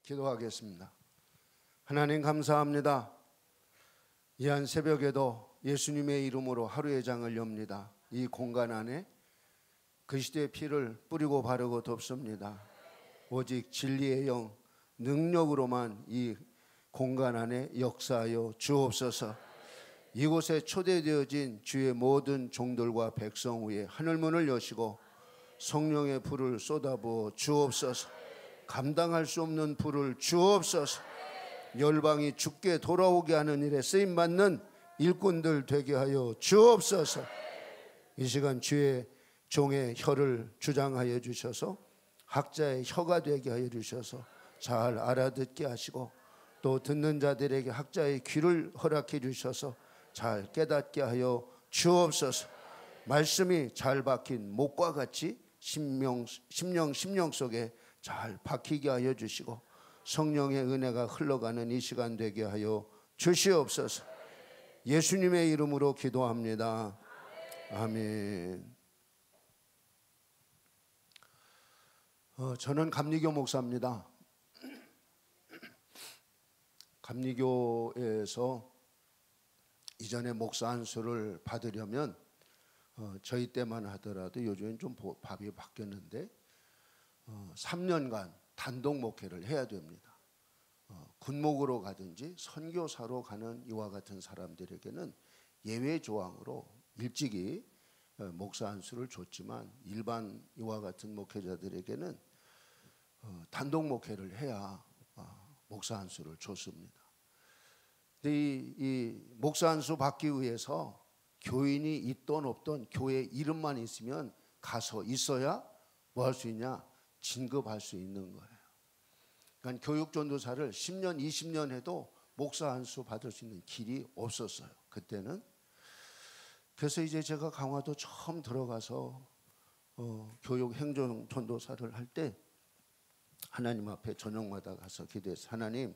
기도하겠습니다. 하나님 감사합니다. 이 한 새벽에도 예수님의 이름으로 하루의 장을 엽니다. 이 공간 안에 그리스도의 피를 뿌리고 바르고 덮습니다. 오직 진리의 영 능력으로만 이 공간 안에 역사하여 주옵소서. 이곳에 초대되어진 주의 모든 종들과 백성 위에 하늘문을 여시고 성령의 불을 쏟아부어 주옵소서. 감당할 수 없는 불을 주옵소서. 열방이 주께 돌아오게 하는 일에 쓰임받는 일꾼들 되게 하여 주옵소서. 이 시간 주의 종의 혀를 주장하여 주셔서 학자의 혀가 되게 하여 주셔서 잘 알아듣게 하시고 또 듣는 자들에게 학자의 귀를 허락해 주셔서 잘 깨닫게 하여 주옵소서. 말씀이 잘 박힌 목과 같이 심령 속에 잘 박히게 하여 주시고 성령의 은혜가 흘러가는 이 시간 되게 하여 주시옵소서. 예수님의 이름으로 기도합니다. 아멘. 저는 감리교 목사입니다. 감리교에서 이전에 목사 안수를 받으려면 저희 때만 하더라도 요즘엔 좀 법이 바뀌었는데 3년간 단독 목회를 해야 됩니다. 군목으로 가든지 선교사로 가는 이와 같은 사람들에게는 예외 조항으로 일찍이 목사 안수를 줬지만 일반 이와 같은 목회자들에게는 단독 목회를 해야 목사 안수를 줬습니다. 근데 이 목사 안수 받기 위해서 교인이 있던 없던 교회 이름만 있으면 가서 있어야 뭐 할 수 있냐? 진급할 수 있는 거예요. 그러니까 교육전도사를 10년, 20년 해도 목사 안수 받을 수 있는 길이 없었어요. 그때는. 그래서 이제 제가 강화도 처음 들어가서 교육 행정 전도사를 할 때 하나님 앞에 저녁마다 가서 기도해서 하나님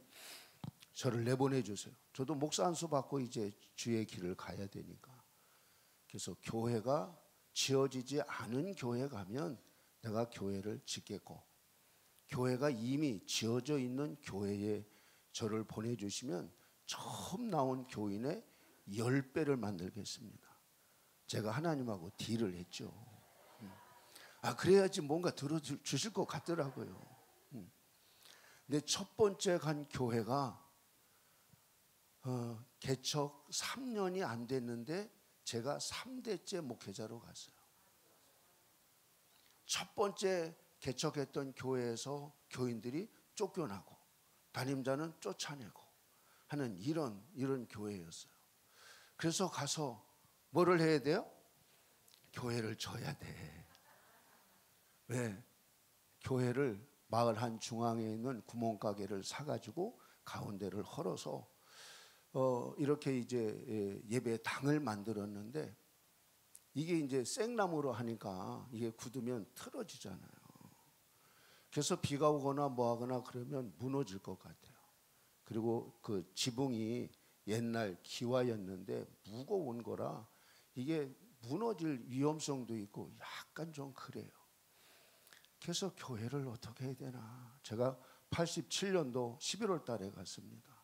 저를 내보내 주세요. 저도 목사 안수 받고 이제 주의 길을 가야 되니까. 그래서 교회가 지어지지 않은 교회 가면 내가 교회를 짓겠고 교회가 이미 지어져 있는 교회에 저를 보내주시면 처음 나온 교인의 10배를 만들겠습니다. 제가 하나님하고 딜을 했죠. 그래야지 뭔가 들어주실 것 같더라고요. 근데 첫 번째 간 교회가 개척 3년이 안 됐는데 제가 3대째 목회자로 갔어요. 첫 번째 개척했던 교회에서 교인들이 쫓겨나고 담임자는 쫓아내고 하는 이런 교회였어요. 그래서 가서 뭐를 해야 돼요? 교회를 져야 돼. 왜? 교회를 마을 한 중앙에 있는 구멍가게를 사가지고 가운데를 헐어서 이렇게 이제 예배 당을 만들었는데 이게 이제 생나무로 하니까 이게 굳으면 틀어지잖아요. 그래서 비가 오거나 뭐 하거나 그러면 무너질 것 같아요. 그리고 그 지붕이 옛날 기와였는데 무거운 거라 이게 무너질 위험성도 있고 약간 좀 그래요. 그래서 교회를 어떻게 해야 되나. 제가 87년도 11월 달에 갔습니다.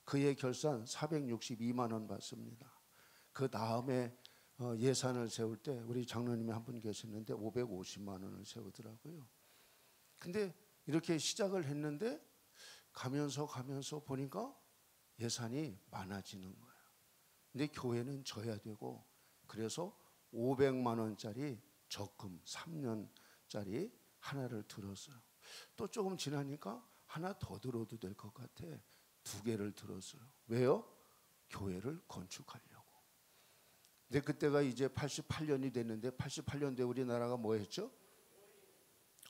그의 결산 462만 원 받습니다. 그 다음에 예산을 세울 때 우리 장로님이 한 분 계셨는데 550만 원을 세우더라고요. 근데 이렇게 시작을 했는데 가면서 보니까 예산이 많아지는 거예요. 근데 교회는 져야 되고 그래서 500만 원짜리 적금 3년짜리 하나를 들었어요. 또 조금 지나니까 하나 더 들어도 될 것 같아. 2개를 들었어요. 왜요? 교회를 건축하려고. 근데 그때가 이제 88년이 됐는데 88년도에 우리나라가 뭐 했죠?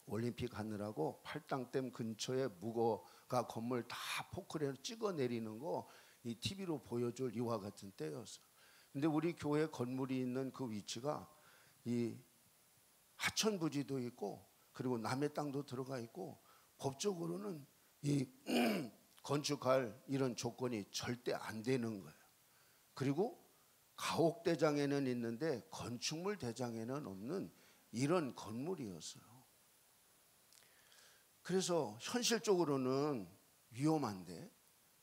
올림픽 하느라고 팔당댐 근처에 무거가 건물 다 포크레인을 찍어 내리는 거 이 TV로 보여줄 이와 같은 때였어요. 근데 우리 교회 건물이 있는 그 위치가 이 하천 부지도 있고 그리고 남의 땅도 들어가 있고 법적으로는 이 건축할 이런 조건이 절대 안 되는 거예요. 그리고 가옥대장에는 있는데 건축물 대장에는 없는 이런 건물이었어요. 그래서 현실적으로는 위험한데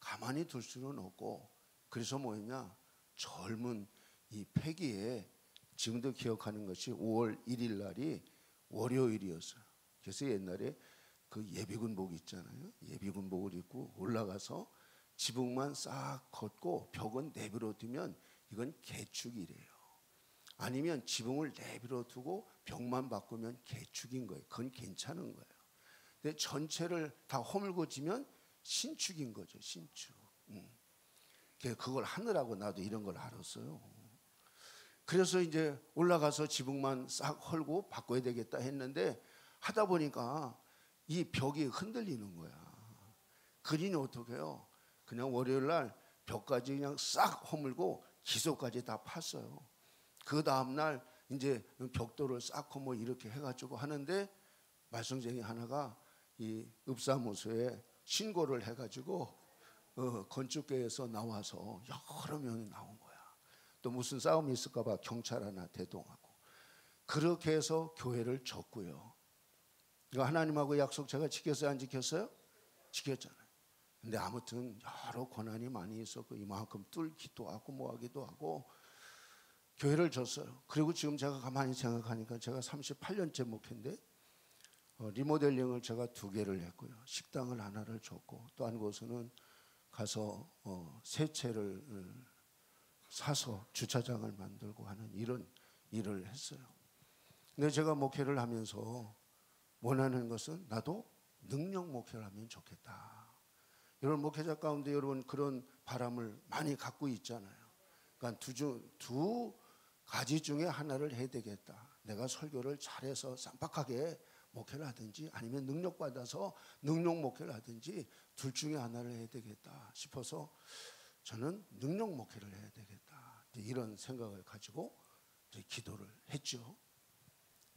가만히 둘 수는 없고, 그래서 뭐였냐, 젊은 이 패기에 지금도 기억하는 것이 5월 1일 날이 월요일이었어요. 그래서 옛날에 그 예비군복 있잖아요. 예비군복을 입고 올라가서 지붕만 싹 걷고 벽은 내버려 두면 이건 개축이래요. 아니면 지붕을 내버려 두고 벽만 바꾸면 개축인 거예요. 그건 괜찮은 거예요. 근데 전체를 다 허물고 지면 신축인 거죠. 신축. 그걸 하느라고 나도 이런 걸 알았어요. 그래서 이제 올라가서 지붕만 싹 헐고 바꿔야 되겠다 했는데 하다 보니까 이 벽이 흔들리는 거야. 그러니 어떻게 해요? 그냥 월요일 날 벽까지 그냥 싹 허물고 기소까지 다 팠어요. 그 다음날 이제 벽돌을 쌓고 뭐 이렇게 해가지고 하는데 말썽쟁이 하나가 이 읍사무소에 신고를 해가지고 건축계에서 나와서 여러 명이 나온 거야. 또 무슨 싸움이 있을까봐 경찰 하나 대동하고 그렇게 해서 교회를 졌고요. 이거 하나님하고 약속 제가 지켰어요, 안 지켰어요? 지켰잖아요. 근데 아무튼 여러 고난이 많이 있었고 이만큼 뚫기도 하고 뭐 하기도 하고 교회를 졌어요. 그리고 지금 제가 가만히 생각하니까 제가 38년째 목회인데 리모델링을 제가 2개를 했고요. 식당을 하나를 줬고 또 한 곳은 가서 새 채를 사서 주차장을 만들고 하는 이런 일을 했어요. 근데 제가 목회를 하면서 원하는 것은 나도 능력 목회를 하면 좋겠다. 이런 목회자 가운데 여러분 그런 바람을 많이 갖고 있잖아요. 그러니까 두 가지 중에 하나를 해야 되겠다. 내가 설교를 잘해서 쌈박하게 목회를 하든지 아니면 능력 받아서 능력 목회를 하든지 둘 중에 하나를 해야 되겠다 싶어서 저는 능력 목회를 해야 되겠다. 이런 생각을 가지고 기도를 했죠.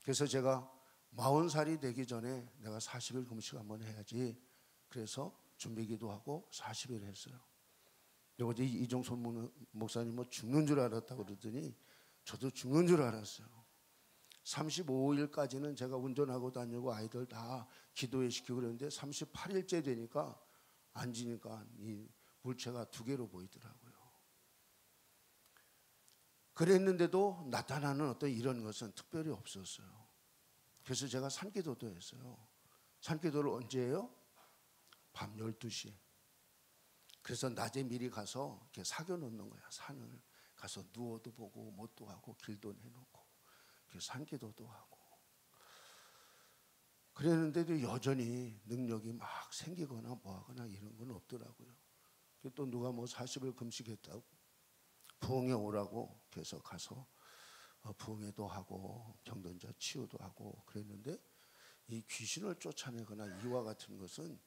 그래서 제가 40살이 되기 전에 내가 40일 금식 한번 해야지. 그래서 준비기도 하고 40일 했어요. 어제 이종손 목사님 뭐 죽는 줄 알았다고 그러더니 저도 죽는 줄 알았어요. 35일까지는 제가 운전하고 다니고 아이들 다 기도회 시키고 그랬는데 38일째 되니까 앉으니까 이 물체가 2개로 보이더라고요. 그랬는데도 나타나는 어떤 이런 것은 특별히 없었어요. 그래서 제가 산기도도 했어요. 산기도를 언제 해요? 밤 12시에. 그래서 낮에 미리 가서 이렇게 사겨 놓는 거야. 산을 가서 누워도 보고 못도 하고 길도 내놓고 산기도도 하고. 그랬는데도 여전히 능력이 막 생기거나 뭐하거나 이런 건 없더라고요. 또 누가 뭐 40일 금식했다고 부흥회 오라고 계속 가서 부흥회도 하고 경던자 치유도 하고 그랬는데 이 귀신을 쫓아내거나 이와 같은 것은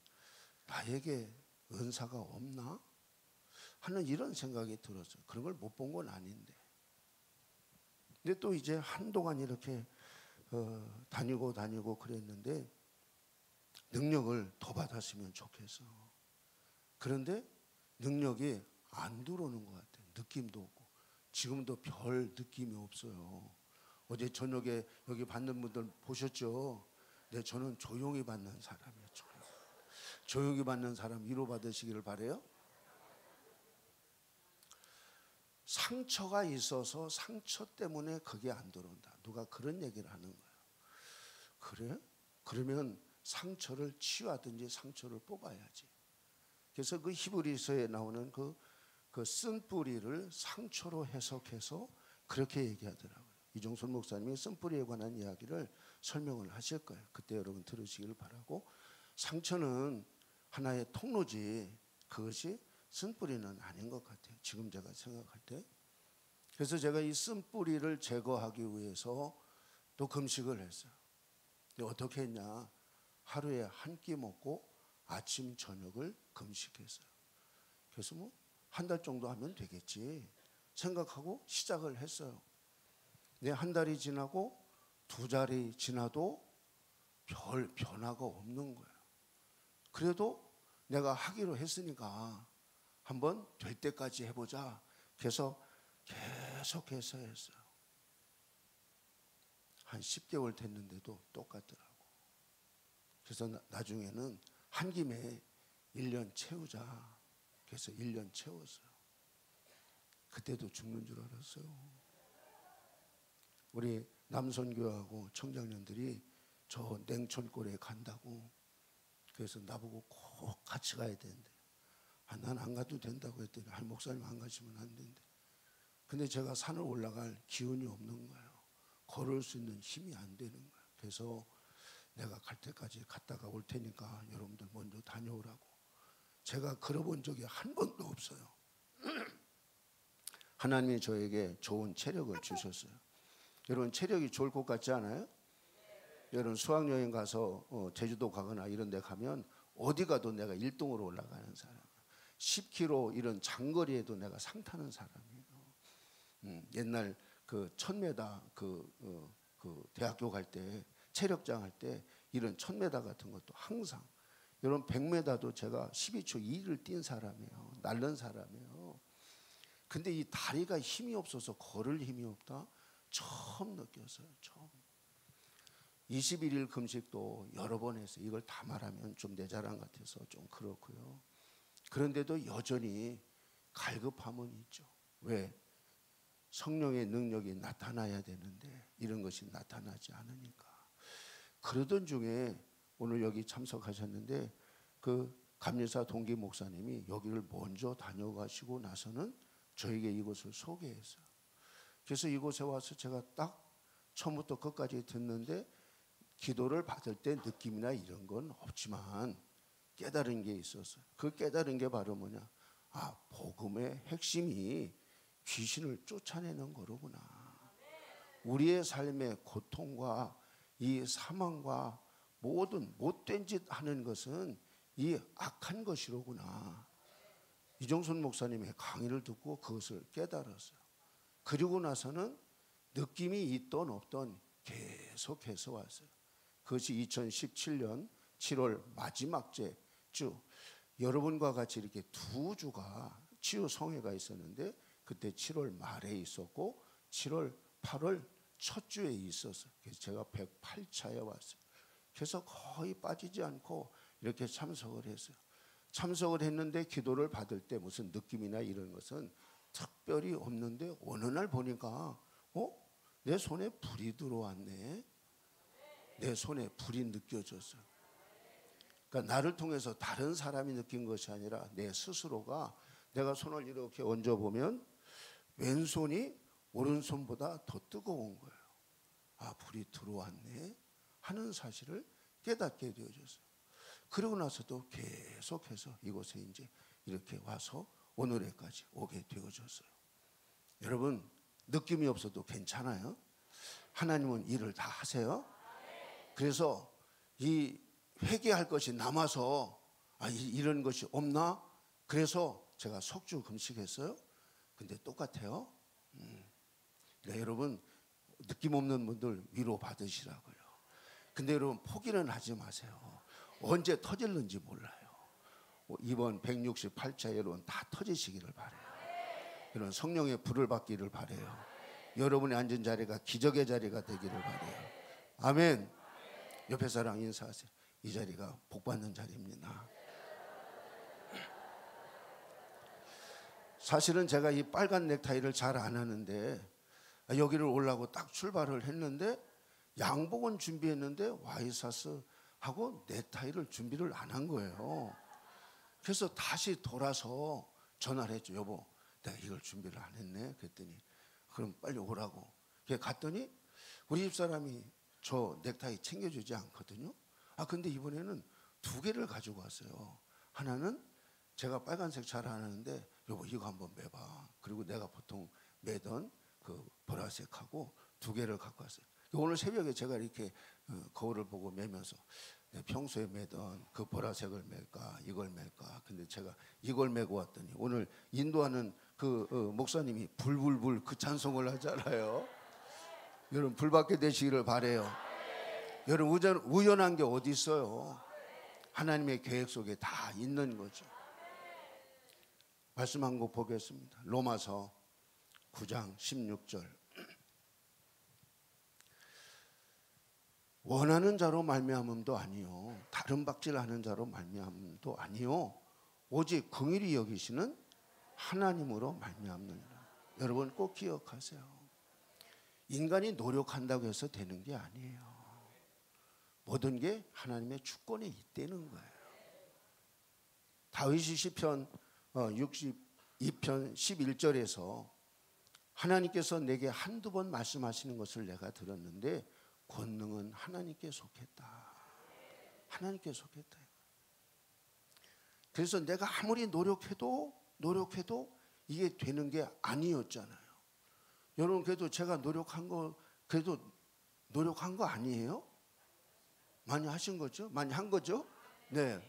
나에게 은사가 없나 하는 이런 생각이 들었어요. 그런 걸 못 본 건 아닌데. 근데 또 이제 한동안 이렇게 다니고 그랬는데 능력을 더 받았으면 좋겠어. 그런데 능력이 안 들어오는 것 같아요. 느낌도 없고. 지금도 별 느낌이 없어요. 어제 저녁에 여기 받는 분들 보셨죠? 네, 저는 조용히 받는 사람이에요. 조용히 받는 사람 위로 받으시기를 바라요. 상처가 있어서 상처 때문에 그게 안 들어온다. 누가 그런 얘기를 하는 거예요. 그래? 그러면 상처를 치유하든지 상처를 뽑아야지. 그래서 그 히브리서에 나오는 그 쓴뿌리를 상처로 해석해서 그렇게 얘기하더라고요. 이종선 목사님이 쓴뿌리에 관한 이야기를 설명을 하실 거예요. 그때 여러분 들으시길 바라고. 상처는 하나의 통로지 그것이 쓴뿌리는 아닌 것 같아요. 지금 제가 생각할 때. 그래서 제가 이 쓴뿌리를 제거하기 위해서 또 금식을 했어요. 어떻게 했냐? 하루에 한 끼 먹고 아침 저녁을 금식했어요. 그래서 뭐 한 달 정도 하면 되겠지 생각하고 시작을 했어요. 근데 한 달이 지나고 2달이 지나도 별 변화가 없는 거예요. 그래도 내가 하기로 했으니까 한번 될 때까지 해보자. 그래서 계속해서 했어요. 한 10개월 됐는데도 똑같더라고. 그래서 나중에는 한 김에 1년 채우자. 그래서 1년 채웠어요. 그때도 죽는 줄 알았어요. 우리 남선교하고 청장년들이 저 냉천골에 간다고, 그래서 나보고 꼭 같이 가야 되는데, 난 안 가도 된다고 했더니, 목사님 안 가시면 안 된대. 근데 제가 산을 올라갈 기운이 없는 거예요. 걸을 수 있는 힘이 안 되는 거예요. 그래서 내가 갈 때까지 갔다가 올 테니까 여러분들 먼저 다녀오라고. 제가 걸어본 적이 한 번도 없어요. 하나님이 저에게 좋은 체력을 주셨어요. 여러분, 체력이 좋을 것 같지 않아요? 여러분, 수학여행 가서 제주도 가거나 이런 데 가면 어디 가도 내가 1등으로 올라가는 사람, 10km 이런 장거리에도 내가 상 타는 사람이에요. 옛날 그 1000m 그 대학교 갈 때 체력장 할 때 이런 1000m 같은 것도 항상, 여러분 100m도 제가 12초 2를 뛴 사람이에요. 날른 사람이에요. 근데 이 다리가 힘이 없어서 걸을 힘이 없다? 처음 느꼈어요. 처음. 21일 금식도 여러 번 했어요. 이걸 다 말하면 좀 내 자랑 같아서 좀 그렇고요. 그런데도 여전히 갈급함은 있죠. 왜? 성령의 능력이 나타나야 되는데 이런 것이 나타나지 않으니까. 그러던 중에 오늘 여기 참석하셨는데 그 감리사 동기 목사님이 여기를 먼저 다녀가시고 나서는 저에게 이곳을 소개했어요. 그래서 이곳에 와서 제가 딱 처음부터 끝까지 듣는데 기도를 받을 때 느낌이나 이런 건 없지만 깨달은 게 있었어요. 그 깨달은 게 바로 뭐냐? 아, 복음의 핵심이 귀신을 쫓아내는 거로구나. 우리의 삶의 고통과 이 사망과 모든 못된 짓 하는 것은 이 악한 것이로구나. 이정순 목사님의 강의를 듣고 그것을 깨달았어요. 그리고 나서는 느낌이 있던 없던 계속해서 왔어요. 그것이 2017년 7월 마지막 주, 여러분과 같이 이렇게 두 주가 치유 성회가 있었는데 그때 7월 말에 있었고 7월 8월 첫 주에 있었어요. 그래서 제가 108차에 왔어요. 그래서 거의 빠지지 않고 이렇게 참석을 했어요. 참석을 했는데 기도를 받을 때 무슨 느낌이나 이런 것은 특별히 없는데 어느 날 보니까 내 손에 불이 들어왔네. 내 손에 불이 느껴졌어요. 그러니까 나를 통해서 다른 사람이 느낀 것이 아니라 내 스스로가, 내가 손을 이렇게 얹어보면 왼손이 오른손보다 더 뜨거운 거예요. 아, 불이 들어왔네 하는 사실을 깨닫게 되어졌어요. 그리고 나서도 계속해서 이곳에 이제 이렇게 와서 오늘에까지 오게 되어졌어요. 여러분, 느낌이 없어도 괜찮아요. 하나님은 일을 다 하세요. 그래서 이 회개할 것이 남아서 이런 것이 없나? 그래서 제가 석주 금식했어요. 근데 똑같아요. 그러니까 여러분, 느낌 없는 분들 위로 받으시라고요. 근데 여러분, 포기는 하지 마세요. 언제 터질는지 몰라요. 이번 168차 여러분 다 터지시기를 바라요. 여러분, 성령의 불을 받기를 바라요. 여러분이 앉은 자리가 기적의 자리가 되기를 바라요. 아멘. 옆에 사람 인사하세요. 이 자리가 복 받는 자리입니다. 사실은 제가 이 빨간 넥타이를 잘 안 하는데 여기를 오려고 딱 출발을 했는데 양복은 준비했는데 와이셔츠 하고 넥타이를 준비를 안 한 거예요. 그래서 다시 돌아서 전화를 했죠. 여보, 내가 이걸 준비를 안 했네. 그랬더니 그럼 빨리 오라고. 갔더니 우리 집사람이 저 넥타이 챙겨주지 않거든요. 근데 이번에는 두 개를 가지고 왔어요. 하나는 제가 빨간색 잘 안 하는데 여보 이거 한번 매봐. 그리고 내가 보통 매던 그 보라색하고 두 개를 갖고 왔어요. 오늘 새벽에 제가 이렇게 거울을 보고 매면서 평소에 매던 그 보라색을 맬까 이걸 맬까. 근데 제가 이걸 매고 왔더니 오늘 인도하는 그 목사님이 불불불 그 찬송을 하잖아요. 여러분, 불 받게 되시기를 바라요. 여러분, 우연한 게 어디 있어요? 하나님의 계획 속에 다 있는 거죠. 말씀 한 거 보겠습니다. 로마서 9장 16절. 원하는 자로 말미암음도 아니요, 다른 박질하는 자로 말미암음도 아니요, 오직 긍휼히 여기시는 하나님으로 말미암느니라. 여러분 꼭 기억하세요. 인간이 노력한다고 해서 되는 게 아니에요. 모든 게 하나님의 주권에 있다는 거예요. 다윗이 시편 62편 11절에서 하나님께서 내게 한두 번 말씀하시는 것을 내가 들었는데 권능은 하나님께 속했다. 하나님께 속했다. 그래서 내가 아무리 노력해도 이게 되는 게 아니었잖아요. 여러분 그래도 제가 노력한 거 아니에요? 많이 하신 거죠? 많이 한 거죠? 네,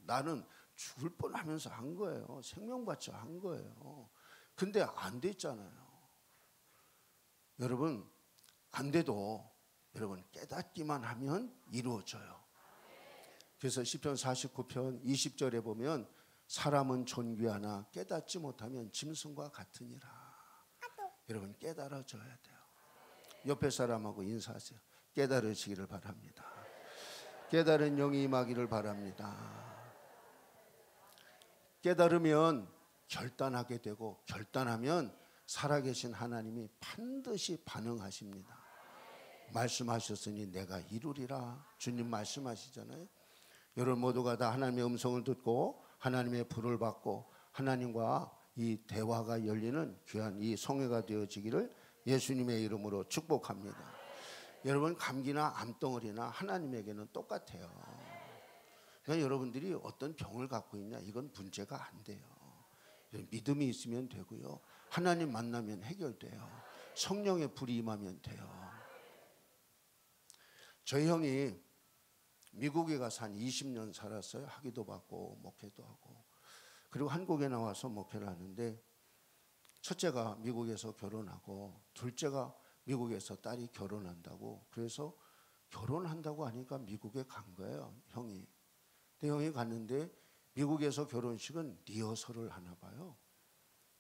나는 죽을 뻔하면서 한 거예요. 생명 바쳐 한 거예요. 근데 안 됐잖아요. 여러분 안 돼도 여러분 깨닫기만 하면 이루어져요. 그래서 시편 49편 20절에 보면 사람은 존귀하나 깨닫지 못하면 짐승과 같으니라. 여러분 깨달아져야 돼요. 옆에 사람하고 인사하세요. 깨달으시기를 바랍니다. 깨달은 영이 임하기를 바랍니다. 깨달으면 결단하게 되고 결단하면 살아계신 하나님이 반드시 반응하십니다. 말씀하셨으니 내가 이루리라. 주님 말씀하시잖아요. 여러분 모두가 다 하나님의 음성을 듣고 하나님의 불을 받고 하나님과 이 대화가 열리는 귀한 이 성회가 되어지기를 예수님의 이름으로 축복합니다. 여러분 감기나 암덩어리나 하나님에게는 똑같아요. 그러니까 여러분들이 어떤 병을 갖고 있냐 이건 문제가 안 돼요. 믿음이 있으면 되고요. 하나님 만나면 해결돼요. 성령의 불이 임하면 돼요. 저희 형이 미국에 가서 한 20년 살았어요. 학위도 받고 목회도 하고. 그리고 한국에 나와서 목회를 하는데 첫째가 미국에서 결혼하고 둘째가 미국에서 딸이 결혼한다고. 그래서 결혼한다고 하니까 미국에 간 거예요. 형이. 근데 형이 갔는데 미국에서 결혼식은 리허설을 하나 봐요.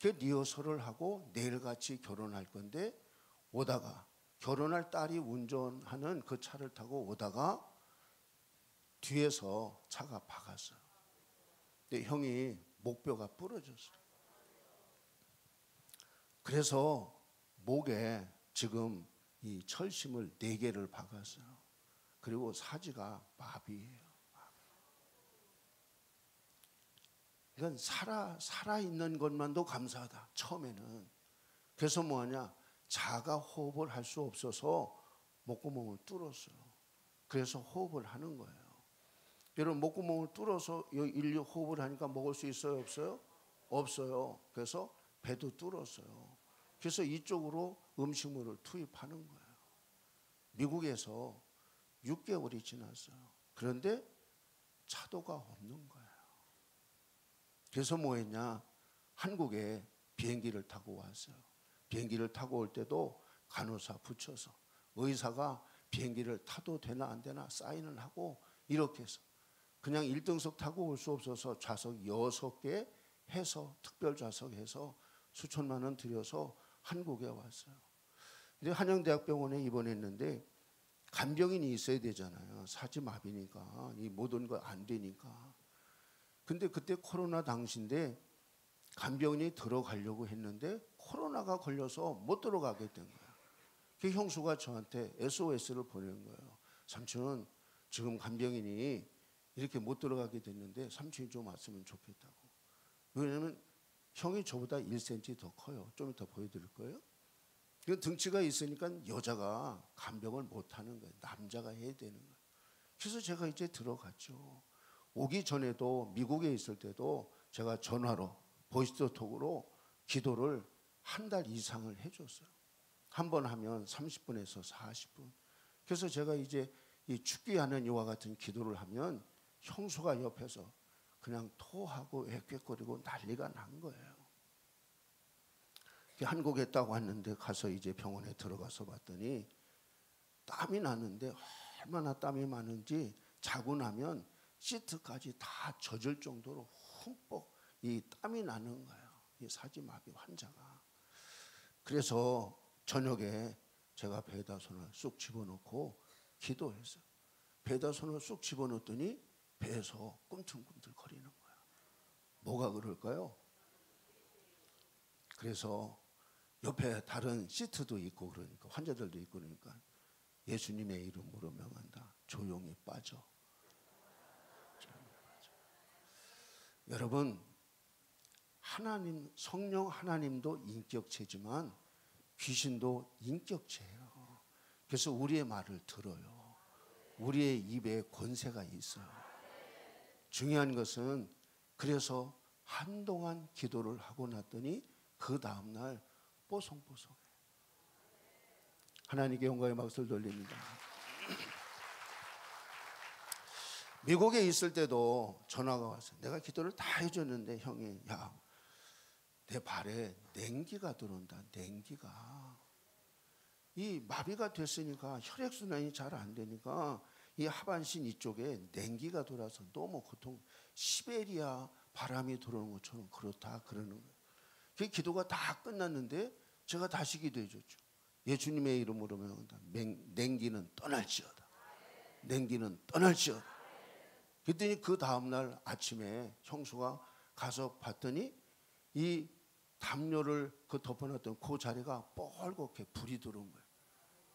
그 리허설을 하고 내일같이 결혼할 건데 오다가 결혼할 딸이 운전하는 그 차를 타고 오다가 뒤에서 차가 박았어요. 근데 형이 목뼈가 부러졌어요. 그래서 목에 지금 이 철심을 4개를 박았어요. 그리고 사지가 마비예요. 이건 살아있는 것만도 감사하다. 처음에는. 그래서 뭐하냐. 자가 호흡을 할 수 없어서 목구멍을 뚫었어요. 그래서 호흡을 하는 거예요. 여러분 목구멍을 뚫어서 인류 호흡을 하니까 먹을 수 있어요? 없어요? 없어요. 그래서 배도 뚫었어요. 그래서 이쪽으로 음식물을 투입하는 거예요. 미국에서 6개월이 지났어요. 그런데 차도가 없는 거예요. 그래서 뭐 했냐. 한국에 비행기를 타고 왔어요. 비행기를 타고 올 때도 간호사 붙여서 의사가 비행기를 타도 되나 안 되나 사인을 하고 이렇게 해서 그냥 1등석 타고 올 수 없어서 좌석 6개 해서 특별 좌석 해서 수천만 원 들여서 한국에 왔어요. 근데 한양대학병원에 입원했는데 간병인이 있어야 되잖아요. 사지마비니까 이 모든 거 안 되니까. 근데 그때 코로나 당시인데 간병인이 들어가려고 했는데 코로나가 걸려서 못 들어가게 된 거예요. 그 형수가 저한테 SOS를 보낸 거예요. 삼촌 지금 간병인이 이렇게 못 들어가게 됐는데 삼촌이 좀 왔으면 좋겠다고. 왜냐하면 형이 저보다 1cm 더 커요. 좀 이따 보여드릴 거예요. 등치가 있으니까 여자가 간병을 못 하는 거예요. 남자가 해야 되는 거예요. 그래서 제가 이제 들어갔죠. 오기 전에도 미국에 있을 때도 제가 전화로 보이스톡으로 기도를 한 달 이상을 해줬어요. 한 번 하면 30분에서 40분. 그래서 제가 이제 이 축기하는 이와 같은 기도를 하면 형수가 옆에서 그냥 토하고 애꿎거리고 난리가 난 거예요. 한국에 딱 왔는데 가서 이제 병원에 들어가서 봤더니 땀이 나는데 얼마나 땀이 많은지 자고 나면 시트까지 다 젖을 정도로 흠뻑 이 땀이 나는 거예요. 이 사지마비 환자가. 그래서 저녁에 제가 배에다 손을 쑥 집어넣고 기도했어요. 배에다 손을 쑥 집어넣었더니 배에서 꿈틀꿈틀 거리는 거예요. 뭐가 그럴까요? 그래서 옆에 다른 시트도 있고 그러니까 환자들도 있고 그러니까 예수님의 이름으로 명한다. 조용히 빠져. 여러분, 하나님, 성령 하나님도 인격체지만 귀신도 인격체예요. 그래서 우리의 말을 들어요. 우리의 입에 권세가 있어요. 중요한 것은 그래서 한동안 기도를 하고 났더니 그 다음날 뽀송뽀송해. 하나님께 영광의 박수를 돌립니다. 미국에 있을 때도 전화가 왔어요. 내가 기도를 다 해줬는데 형이 야, 내 발에 냉기가 들어온다. 냉기가. 이 마비가 됐으니까 혈액순환이 잘 안 되니까 이 하반신 이쪽에 냉기가 돌아서 너무 고통, 시베리아 바람이 들어오는 것처럼 그렇다 그러는 거예요. 그 기도가 다 끝났는데 제가 다시 기도해 줬죠. 예수님의 이름으로 명한다. 냉기는 떠날지어다. 냉기는 떠날지어다. 그랬더니 그 다음날 아침에 형수가 가서 봤더니 이 담요를 그 덮어놨던 그 자리가 뻘겋게 불이 들어온 거예요.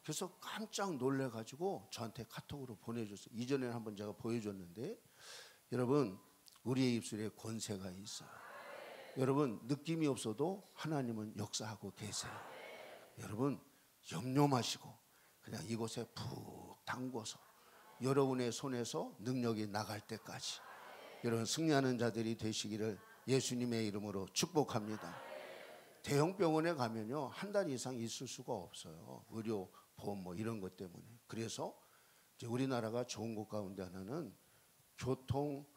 그래서 깜짝 놀래가지고 저한테 카톡으로 보내줬어요. 이전에는 한번 제가 보여줬는데 여러분 우리의 입술에 권세가 있어요. 여러분 느낌이 없어도 하나님은 역사하고 계세요. 여러분 염려 마시고 그냥 이곳에 푹 담궈서 여러분의 손에서 능력이 나갈 때까지 여러분 승리하는 자들이 되시기를 예수님의 이름으로 축복합니다. 대형 병원에 가면요 한 달 이상 있을 수가 없어요. 의료 보험 뭐 이런 것 때문에. 그래서 이제 우리나라가 좋은 것 가운데 하나는 교통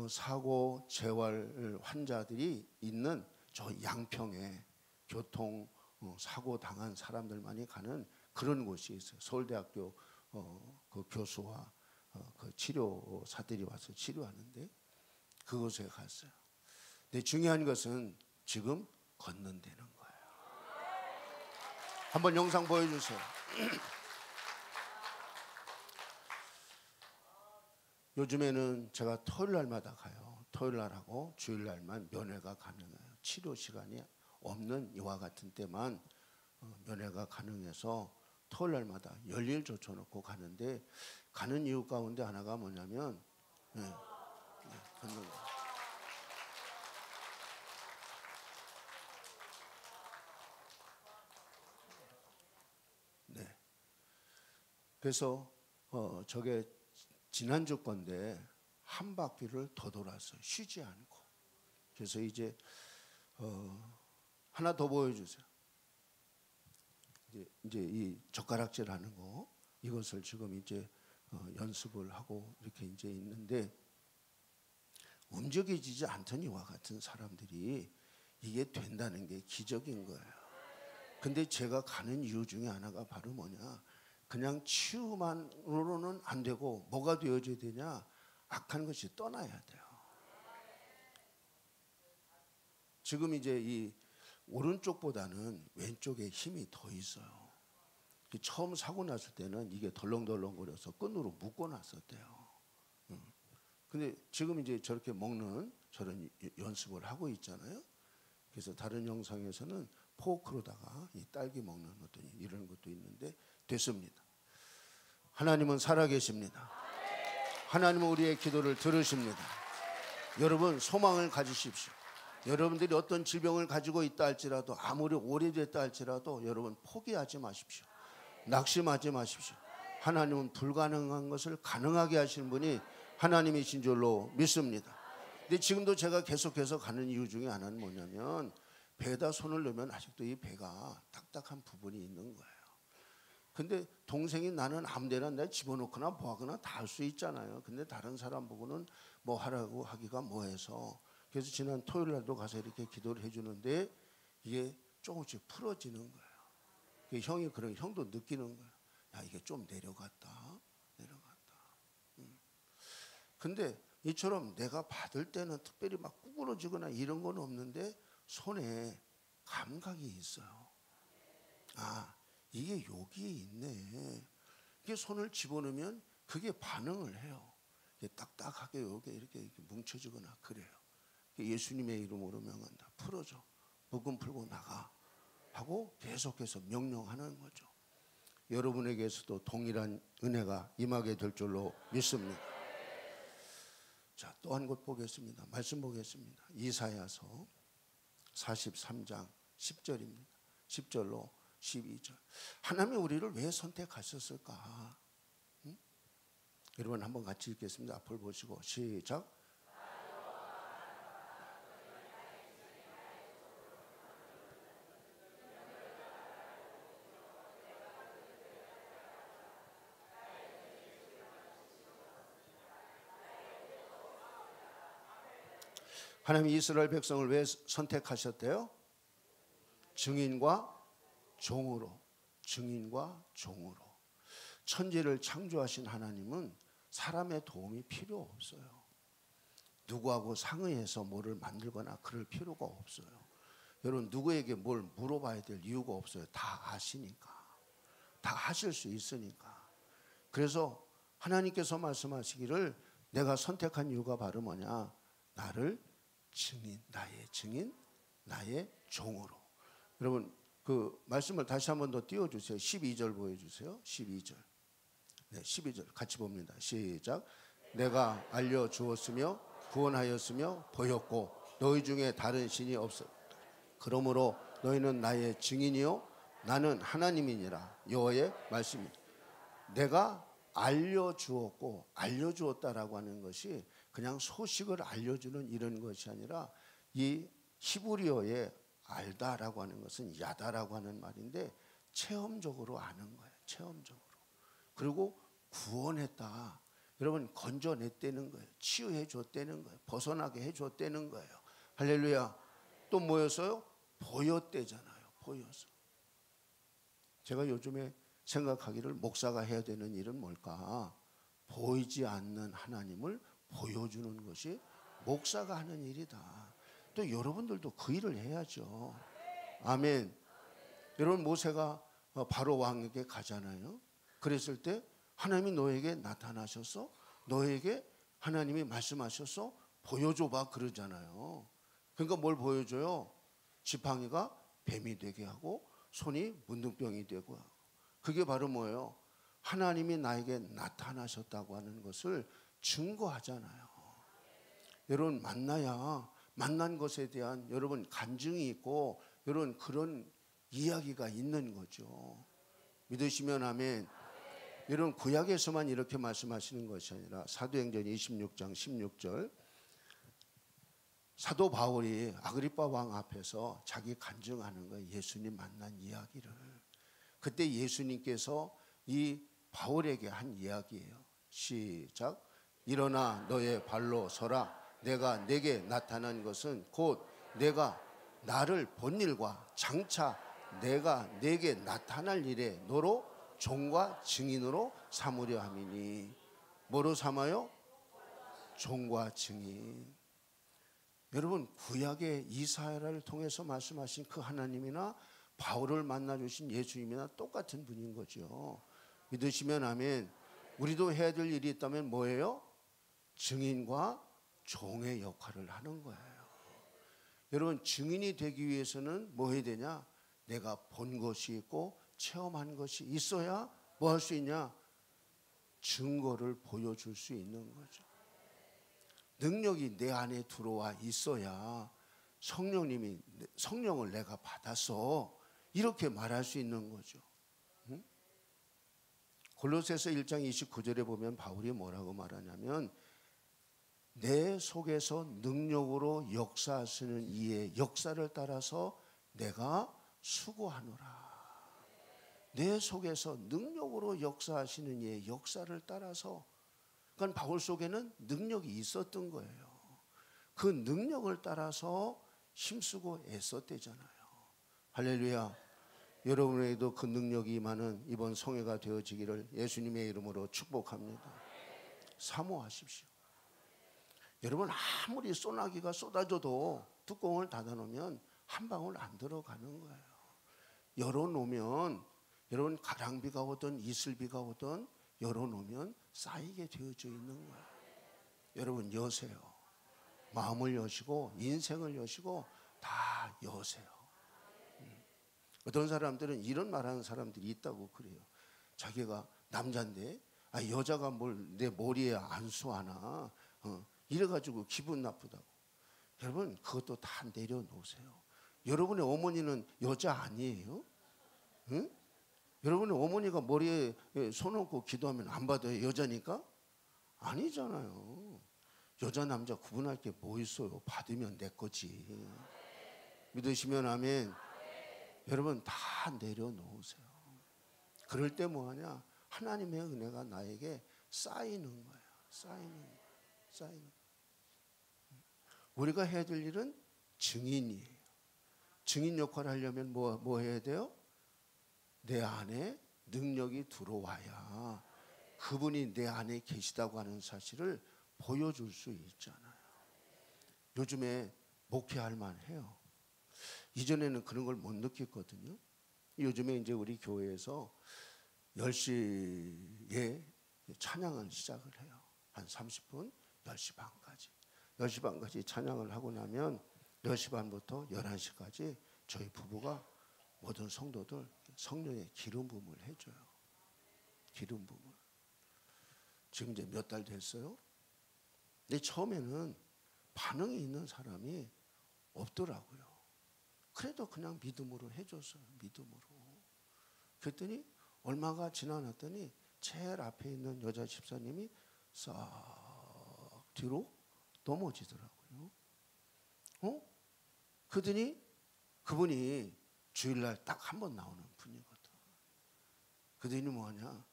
사고 재활 환자들이 있는 저 양평에 교통 사고 당한 사람들만이 가는 그런 곳이 있어요. 서울대학교 그 교수와 그 치료사들이 와서 치료하는데 그곳에 갔어요. 근데 중요한 것은 지금 걷는다는 거예요. 한번 영상 보여주세요. 요즘에는 제가 토요일 날마다 가요. 토요일 날하고 주일 날만 면회가 가능해요. 치료 시간이 없는 이와 같은 때만 면회가 가능해서 토요일 날마다 열일 젖혀놓고 가는데 가는 이유 가운데 하나가 뭐냐면 걷는 거예요. 네. 그래서 저게 지난주 건데 한 바퀴를 더 돌았어요. 쉬지 않고. 그래서 이제 하나 더 보여주세요. 이제 이 젓가락질 하는 거 이것을 지금 이제 연습을 하고 이렇게 이제 있는데 움직여지지 않던 이와 같은 사람들이 이게 된다는 게 기적인 거예요. 근데 제가 가는 이유 중에 하나가 바로 뭐냐? 그냥 치유만으로는 안 되고 뭐가 되어줘야 되냐? 악한 것이 떠나야 돼요. 지금 이제 이 오른쪽보다는 왼쪽에 힘이 더 있어요. 처음 사고 났을 때는 이게 덜렁덜렁거려서 끈으로 묶어놨었대요. 근데 지금 이제 저렇게 먹는 저런 연습을 하고 있잖아요. 그래서 다른 영상에서는 포크로다가 이 딸기 먹는 어떤 이런 것도 있는데 됐습니다. 하나님은 살아계십니다. 하나님은 우리의 기도를 들으십니다. 여러분 소망을 가지십시오. 여러분들이 어떤 질병을 가지고 있다 할지라도 아무리 오래됐다 할지라도 여러분 포기하지 마십시오. 낙심하지 마십시오. 하나님은 불가능한 것을 가능하게 하시는 분이 하나님이신 줄로 믿습니다. 근데 지금도 제가 계속해서 가는 이유 중에 하나는 뭐냐면 배에다 손을 넣으면 아직도 이 배가 딱딱한 부분이 있는 거예요. 근데 동생이 나는 아무데나 내가 집어넣거나 뭐하거나 다 할 수 있잖아요. 근데 다른 사람 보고는 뭐 하라고 하기가 뭐해서 그래서 지난 토요일 날도 가서 이렇게 기도를 해주는데 이게 조금씩 풀어지는 거예요. 형이 그런 형도 느끼는 거예요. 야 이게 좀 내려갔다. 근데 이처럼 내가 받을 때는 특별히 막 구부러지거나 이런 건 없는데 손에 감각이 있어요. 아 이게 여기에 있네. 이게 손을 집어넣으면 그게 반응을 해요. 이게 딱딱하게 이렇게 뭉쳐지거나 그래요. 예수님의 이름으로 명한다. 풀어줘. 묶음 풀고 나가. 하고 계속해서 명령하는 거죠. 여러분에게서도 동일한 은혜가 임하게 될 줄로 믿습니다. 자, 또 한 곳 보겠습니다. 말씀 보겠습니다. 이사야서 43장 10절입니다. 10절로 12절. 하나님이 우리를 왜 선택하셨을까? 여러분 한번 같이 읽겠습니다. 앞을 보시고 시작. 하나님이 이스라엘 백성을 왜 선택하셨대요? 증인과 종으로. 증인과 종으로. 천지를 창조하신 하나님은 사람의 도움이 필요 없어요. 누구하고 상의해서 뭐를 만들거나 그럴 필요가 없어요. 여러분 누구에게 뭘 물어봐야 될 이유가 없어요. 다 아시니까. 다 하실 수 있으니까. 그래서 하나님께서 말씀하시기를 내가 선택한 이유가 바로 뭐냐? 나를 증인, 나의 종으로. 여러분 그 말씀을 다시 한 번 더 띄워주세요. 12절 보여주세요. 12절. 네, 12절 같이 봅니다. 시작. 내가 알려주었으며 구원하였으며 보였고 너희 중에 다른 신이 없었다. 그러므로 너희는 나의 증인이요 나는 하나님이니라. 여호와의 말씀이다. 내가 알려주었고, 알려주었다라고 하는 것이 그냥 소식을 알려주는 이런 것이 아니라 이 히브리어의 알다라고 하는 것은 야다라고 하는 말인데 체험적으로 아는 거예요. 체험적으로. 그리고 구원했다. 여러분 건져냈다는 거예요. 치유해 줬다는 거예요. 벗어나게 해 줬다는 거예요. 할렐루야. 또 뭐였어요? 보였대잖아요. 보여서. 제가 요즘에 생각하기를 목사가 해야 되는 일은 뭘까? 보이지 않는 하나님을 보여주는 것이 목사가 하는 일이다. 또 여러분들도 그 일을 해야죠. 아멘. 여러분 모세가 바로 왕에게 가잖아요. 그랬을 때 하나님이 너에게 나타나셔서 너에게 하나님이 말씀하셔서 보여줘봐 그러잖아요. 그러니까 뭘 보여줘요? 지팡이가 뱀이 되게 하고 손이 문둥병이 되고 하고. 그게 바로 뭐예요? 하나님이 나에게 나타나셨다고 하는 것을 증거하잖아요. 여러분 만나야 만난 것에 대한 여러분 간증이 있고 여러분 그런 이야기가 있는 거죠. 믿으시면 아멘. 여러분 구약에서만 이렇게 말씀하시는 것이 아니라 사도행전 26장 16절 사도 바울이 아그리빠 왕 앞에서 자기 간증하는 거예요. 예수님 만난 이야기를. 그때 예수님께서 이 바울에게 한 이야기예요. 시작. 일어나 너의 발로 서라. 내가 내게 나타난 것은 곧 내가 나를 본 일과 장차 내가 내게 나타날 일에 너로 종과 증인으로 삼으려 함이니. 뭐로 삼아요? 종과 증인. 여러분 구약의 이사야를 통해서 말씀하신 그 하나님이나 바울을 만나주신 예수님이나 똑같은 분인 거죠. 믿으시면 아멘. 우리도 해야 될 일이 있다면 뭐예요? 증인과 종의 역할을 하는 거예요. 여러분 증인이 되기 위해서는 뭐 해야 되냐? 내가 본 것이 있고 체험한 것이 있어야 뭐 할 수 있냐? 증거를 보여줄 수 있는 거죠. 능력이 내 안에 들어와 있어야 성령을 내가 받았어 이렇게 말할 수 있는 거죠. 응? 골로새서 1장 29절에 보면 바울이 뭐라고 말하냐면 내 속에서 능력으로 역사하시는 이의 역사를 따라서 내가 수고하노라. 내 속에서 능력으로 역사하시는 이의 역사를 따라서. 그러니까 바울 속에는 능력이 있었던 거예요. 그 능력을 따라서 힘쓰고 애썼대잖아요. 할렐루야. 여러분에게도 그 능력이 임하는 이번 성회가 되어지기를 예수님의 이름으로 축복합니다. 사모하십시오. 여러분 아무리 소나기가 쏟아져도 뚜껑을 닫아놓으면 한 방울 안 들어가는 거예요. 열어놓으면 여러분 가랑비가 오든 이슬비가 오든 열어놓으면 쌓이게 되어져 있는 거예요. 여러분 여세요. 마음을 여시고 인생을 여시고 다 여세요. 어떤 사람들은 이런 말하는 사람들이 있다고 그래요. 자기가 남자인데 여자가 뭘 내 머리에 안수하나 이래가지고 기분 나쁘다고. 여러분 그것도 다 내려놓으세요. 여러분의 어머니는 여자 아니에요? 응? 여러분의 어머니가 머리에 손 얹고 기도하면 안 받아요? 여자니까? 아니잖아요. 여자 남자 구분할 게 뭐 있어요? 받으면 내 거지. 믿으시면 아멘. 여러분 다 내려놓으세요. 그럴 때 뭐하냐? 하나님의 은혜가 나에게 쌓이는 거예요. 쌓이는 거예요. 우리가 해야 될 일은 증인이에요. 증인 역할을 하려면 뭐 해야 돼요? 내 안에 능력이 들어와야 그분이 내 안에 계시다고 하는 사실을 보여줄 수 있잖아요. 요즘에 목회할 만해요. 이전에는 그런 걸 못 느꼈거든요. 요즘에 이제 우리 교회에서 10시에 찬양을 시작을 해요. 한 30분, 10시 반까지. 10시 반까지 찬양을 하고 나면 10시 반부터 11시까지 저희 부부가 모든 성도들 성령의 기름 부음을 해줘요. 기름 부음을. 지금 이제 몇 달 됐어요. 근데 처음에는 반응이 있는 사람이 없더라고요. 그래도 그냥 믿음으로 해줬어요. 믿음으로. 그랬더니 얼마가 지나놨더니 제일 앞에 있는 여자 집사님이 싹 뒤로 넘어지더라고요. 그러더니 그분이 주일날 딱 한 번 나오는 분이거든. 그러더니 뭐하냐?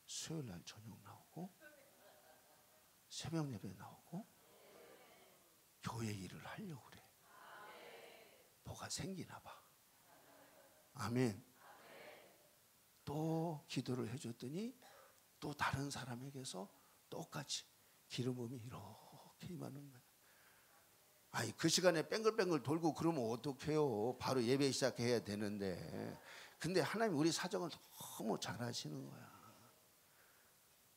수요일날 저녁 나오고 새벽 예배 나오고 교회 일을 하려고 그래. 뭐가 생기나 봐. 아멘. 또 기도를 해줬더니 또 다른 사람에게서 똑같이 기름 부음이 이렇게 임하는 거야. 아니 그 시간에 뺑글뺑글 돌고 그러면 어떡해요. 바로 예배 시작해야 되는데. 근데 하나님 우리 사정을 너무 잘 하시는 거야.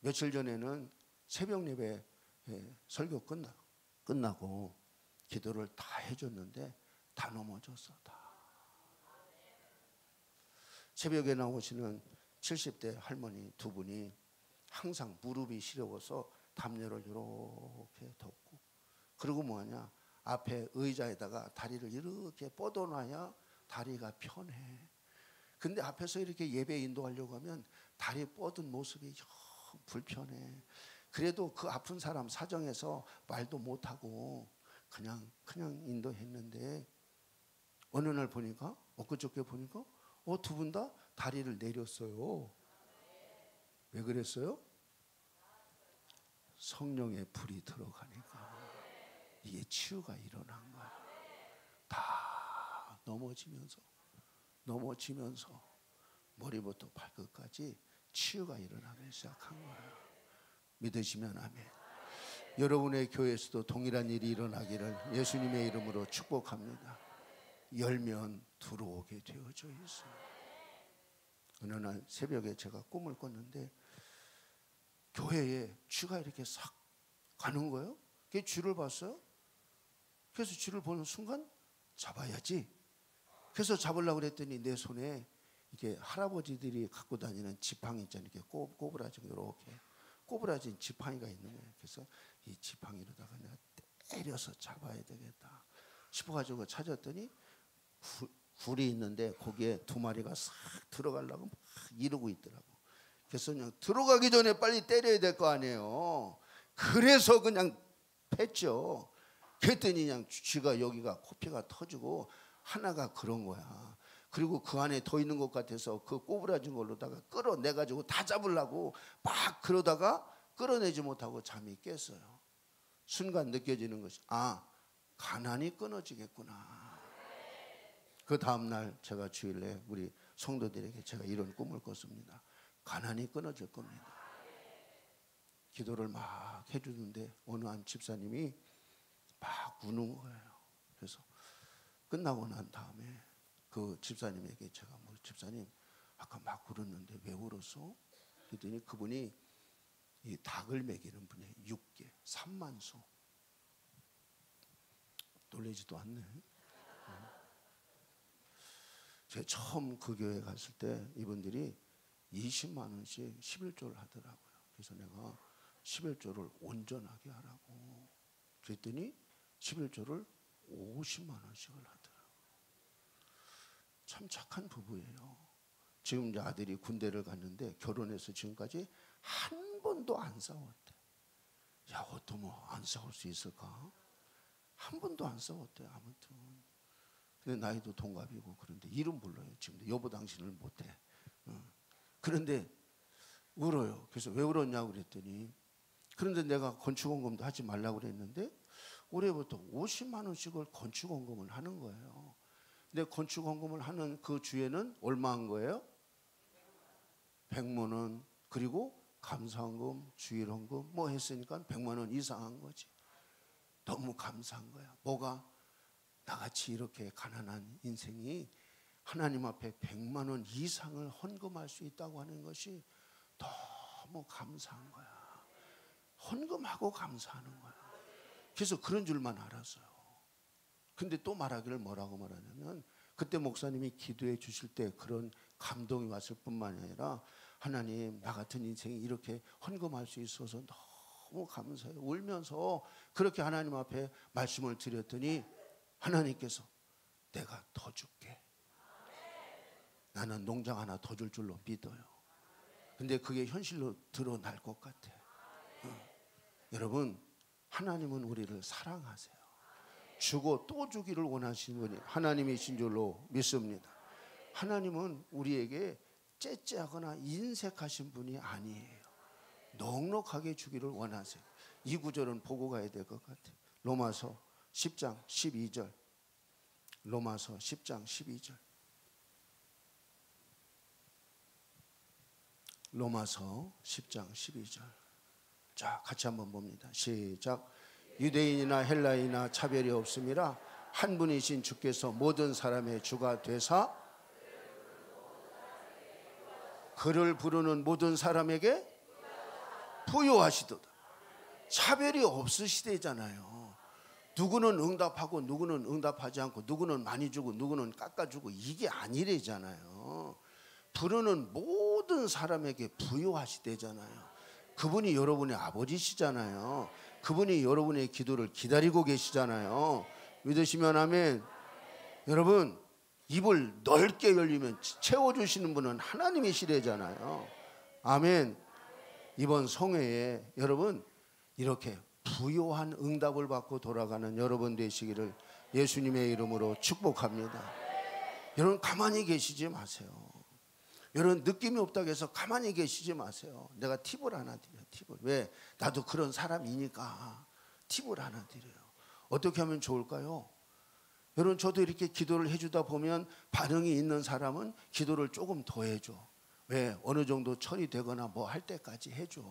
며칠 전에는 새벽 예배 설교 끝나고 기도를 다 해줬는데 다 넘어졌어. 다. 새벽에 나오시는 70대 할머니 두 분이 항상 무릎이 시려워서 담요를 이렇게 덮고, 그리고 뭐하냐, 앞에 의자에다가 다리를 이렇게 뻗어놔야 다리가 편해. 근데 앞에서 이렇게 예배 인도하려고 하면 다리 뻗은 모습이 영 불편해. 그래도 그 아픈 사람 사정에서 말도 못하고 그냥 인도했는데, 어느 날 보니까, 엊그저께 보니까 두 분 다 다리를 내렸어요. 왜 그랬어요? 성령의 불이 들어가니까 이게 치유가 일어난 거야. 다 넘어지면서 머리부터 발끝까지 치유가 일어나기 시작한 거야. 믿으시면 아멘. 여러분의 교회에서도 동일한 일이 일어나기를 예수님의 이름으로 축복합니다. 열면 들어오게 되어져 있어요. 어느 날 새벽에 제가 꿈을 꿨는데 교회에 쥐가 이렇게 싹 가는 거예요. 그게 쥐를 봤어요. 그래서 쥐를 보는 순간 잡아야지. 그래서 잡으려고 그랬더니 내 손에 이게 할아버지들이 갖고 다니는 지팡이 있잖아요. 이렇게 꼬부라지고 이렇게 꼬부라진 지팡이가 있는 거예요. 그래서 이 지팡이로다가 내가 때려서 잡아야 되겠다 싶어가지고 찾았더니 굴이 있는데 거기에 두 마리가 싹 들어가려고 막 이러고 있더라고. 그래서 그냥 들어가기 전에 빨리 때려야 될 거 아니에요. 그래서 그냥 팼죠. 그랬더니 그냥 쥐가 여기가 코피가 터지고 하나가 그런 거야. 그리고 그 안에 더 있는 것 같아서 그 꼬부라진 걸로다가 끌어내가지고 다 잡으려고 막 그러다가 끌어내지 못하고 잠이 깼어요. 순간 느껴지는 것이, 가난이 끊어지겠구나. 그 다음날 제가 주일에 우리 성도들에게 제가 이런 꿈을 꿨습니다. 가난이 끊어질 겁니다. 기도를 막 해주는데 어느 한 집사님이 막 우는 거예요. 그래서 끝나고 난 다음에 그 집사님에게 제가 집사님 아까 막 울었는데 왜 울었어? 그랬더니 그분이 이 닭을 먹이는 분이에요. 6개 3만 소. 놀라지도 않네. 제가 처음 그 교회 갔을 때 이분들이 20만 원씩 11조를 하더라고요. 그래서 내가 11조를 온전하게 하라고 그랬더니 11조를 50만 원씩을 하더라고요. 참 착한 부부예요. 지금 이제 아들이 군대를 갔는데 결혼해서 지금까지 한 번도 안 싸웠대. 야, 어쩌면 안 싸울 수 있을까? 한 번도 안 싸웠대. 아무튼 근데 나이도 동갑이고 그런데 이름 불러요. 지금 여보 당신을 못해. 그런데 울어요. 그래서 왜 울었냐고 그랬더니 그런데 내가 건축원금도 하지 말라고 그랬는데 올해부터 50만 원씩을 건축원금을 하는 거예요. 근데 건축원금을 하는 그 주에는 얼마 한 거예요? 100만 원. 그리고 감사원금, 주일원금 뭐 했으니까 100만 원 이상 한 거지. 너무 감사한 거야. 뭐가? 나같이 이렇게 가난한 인생이 하나님 앞에 100만 원 이상을 헌금할 수 있다고 하는 것이 너무 감사한 거야. 헌금하고 감사하는 거야. 그래서 그런 줄만 알았어요. 근데 또 말하기를 뭐라고 말하냐면 그때 목사님이 기도해 주실 때 그런 감동이 왔을 뿐만 아니라 하나님 나 같은 인생이 이렇게 헌금할 수 있어서 너무 감사해요. 울면서 그렇게 하나님 앞에 말씀을 드렸더니 하나님께서 내가 더 줄게. 나는 농장 하나 더 줄 줄로 믿어요. 근데 그게 현실로 드러날 것 같아. 여러분 하나님은 우리를 사랑하세요. 주고 또 주기를 원하시는 분이 하나님이신 줄로 믿습니다. 하나님은 우리에게 째째하거나 인색하신 분이 아니에요. 넉넉하게 주기를 원하세요. 이 구절은 보고 가야 될 것 같아요. 로마서 10장 12절. 로마서 10장 12절. 로마서 10장 12절. 자, 같이 한번 봅니다. 시작. 유대인이나 헬라인이나 차별이 없음이라 한 분이신 주께서 모든 사람의 주가 되사 그를 부르는 모든 사람에게 부요하시도다. 차별이 없으시대잖아요. 누구는 응답하고 누구는 응답하지 않고 누구는 많이 주고 누구는 깎아주고 이게 아니래잖아요. 부르는 모든 사람에게 부요하시대잖아요. 그분이 여러분의 아버지시잖아요. 그분이 여러분의 기도를 기다리고 계시잖아요. 믿으시면 아멘. 여러분 입을 넓게 열리면 채워주시는 분은 하나님이시래잖아요. 아멘. 이번 성회에 여러분 이렇게 부요한 응답을 받고 돌아가는 여러분 되시기를 예수님의 이름으로 축복합니다. 여러분 가만히 계시지 마세요. 여러분 느낌이 없다고 해서 가만히 계시지 마세요. 내가 팁을 하나 드려요. 팁을. 왜? 나도 그런 사람이니까 팁을 하나 드려요. 어떻게 하면 좋을까요? 여러분 저도 이렇게 기도를 해주다 보면 반응이 있는 사람은 기도를 조금 더 해줘. 왜? 어느 정도 처리되거나 뭐 할 때까지 해줘.